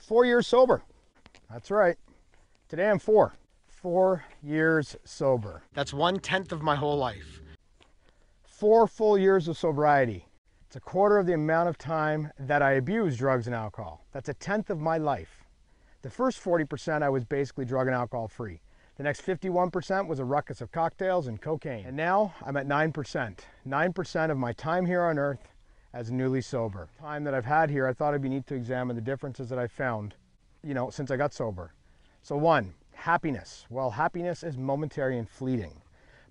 4 years sober. That's right. Today I'm 4. 4 years sober. That's 1/10 of my whole life. 4 full years of sobriety. It's a quarter of the amount of time that I abused drugs and alcohol. That's 1/10 of my life. The first 40% I was basically drug and alcohol free. The next 51% was a ruckus of cocktails and cocaine. And now I'm at 9%. 9% of my time here on earth as newly sober. Time that I've had here, I thought it'd be neat to examine the differences that I've found, since I got sober. So 1, happiness. Well, happiness is momentary and fleeting,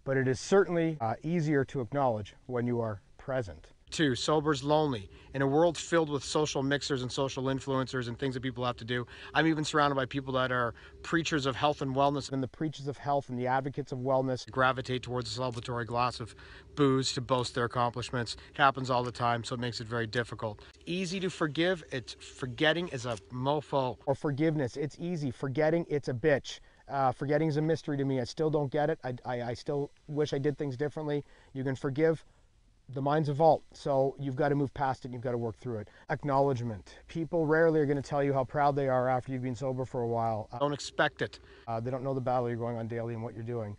but it is certainly easier to acknowledge when you are present. 2, sober's lonely. In a world filled with social mixers and social influencers and things that people have to do, I'm even surrounded by people that are preachers of health and wellness. And the preachers of health and the advocates of wellness Gravitate towards a celebratory glass of booze to boast their accomplishments. It happens all the time, so it makes it very difficult. Easy to forgive. It's forgetting is a mofo. Or forgiveness. It's easy. Forgetting, it's a bitch. Forgetting is a mystery to me. I still don't get it. I still wish I did things differently. You can forgive. The mind's a vault, so you've got to move past it and you've got to work through it. Acknowledgement. People rarely are going to tell you how proud they are after you've been sober for a while. Don't expect it. They don't know the battle you're going on daily and what you're doing.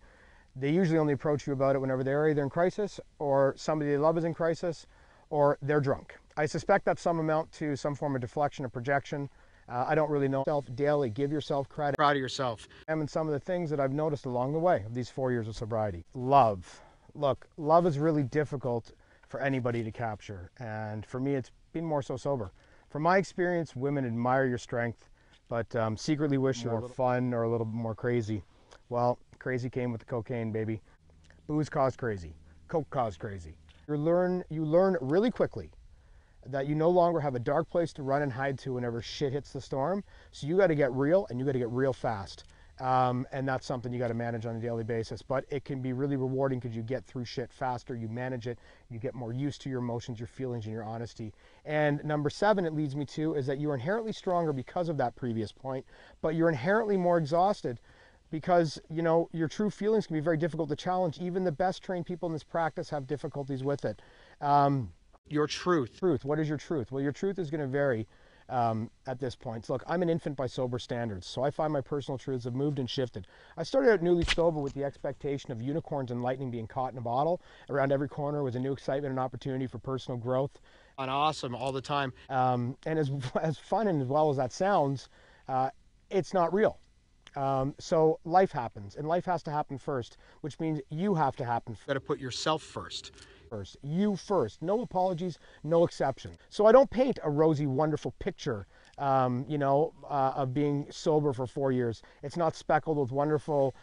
They usually only approach you about it whenever they're either in crisis or somebody they love is in crisis or they're drunk. I suspect that's some amount to some form of deflection or projection. I don't really know. Self daily, give yourself credit. Proud of yourself. And some of the things that I've noticed along the way of these 4 years of sobriety. Love. Look, love is really difficult for anybody to capture, and for me it's been more so sober. From my experience, women admire your strength, but secretly wish you were fun or a little bit more crazy. Well, crazy came with the cocaine, baby. Booze caused crazy. Coke caused crazy. You learn really quickly that you no longer have a dark place to run and hide to whenever shit hits the storm, so you got to get real, and you got to get real fast. And that's something you got to manage on a daily basis, but it can be really rewarding because you get through shit faster, you manage it, you get more used to your emotions, your feelings, and your honesty. And number 7, it leads me to, is that you're inherently stronger because of that previous point, but you're inherently more exhausted because, your true feelings can be very difficult to challenge. Even the best trained people in this practice have difficulties with it. Your truth. What is your truth? Well, your truth is going to vary at this point. So look, I'm an infant by sober standards, so I find my personal truths have moved and shifted. I started out newly sober with the expectation of unicorns and lightning being caught in a bottle. Around every corner was a new excitement and opportunity for personal growth. And awesome all the time. And as fun and as well as that sounds, it's not real. So life happens, and life has to happen first, which means you have to happen first. Got to put yourself first. You first. No apologies, no exception. So I don't paint a rosy, wonderful picture, of being sober for 4 years. It's not speckled with wonderful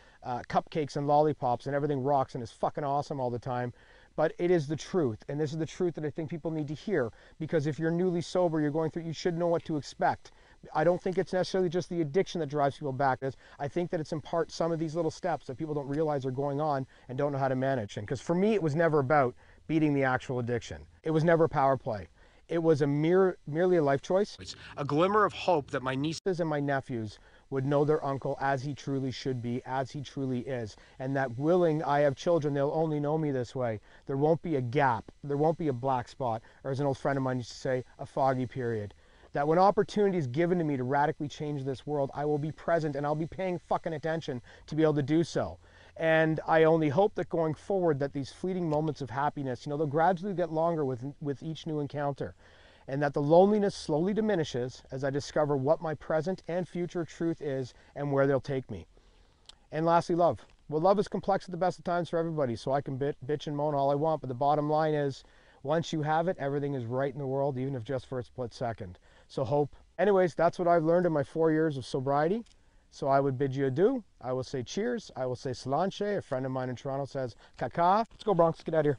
cupcakes and lollipops and everything rocks and is fucking awesome all the time. But it is the truth, and this is the truth that I think people need to hear, because if you're newly sober, you're going through, you should know what to expect. I don't think it's necessarily just the addiction that drives people back. I think that it's in part some of these little steps that people don't realize are going on and don't know how to manage. And because for me, it was never about beating the actual addiction. It was never a power play. It was merely a life choice. It's a glimmer of hope that my nieces and my nephews would know their uncle as he truly should be, as he truly is. And that I have children, they'll only know me this way. There won't be a gap. There won't be a black spot, or as an old friend of mine used to say, a foggy period. That when opportunity is given to me to radically change this world, I will be present and I'll be paying fucking attention to be able to do so. And I only hope that going forward that these fleeting moments of happiness, they'll gradually get longer with each new encounter. And that the loneliness slowly diminishes as I discover what my present and future truth is and where they'll take me. And lastly, love. Well, love is complex at the best of times for everybody, so I can bitch and moan all I want, but the bottom line is, once you have it, everything is right in the world, even if just for a split second. So hope. Anyways, that's what I've learned in my 4 years of sobriety. So I would bid you adieu. I will say cheers. I will say Solange. A friend of mine in Toronto says, Kaka. Let's go, Bronx. Get out of here.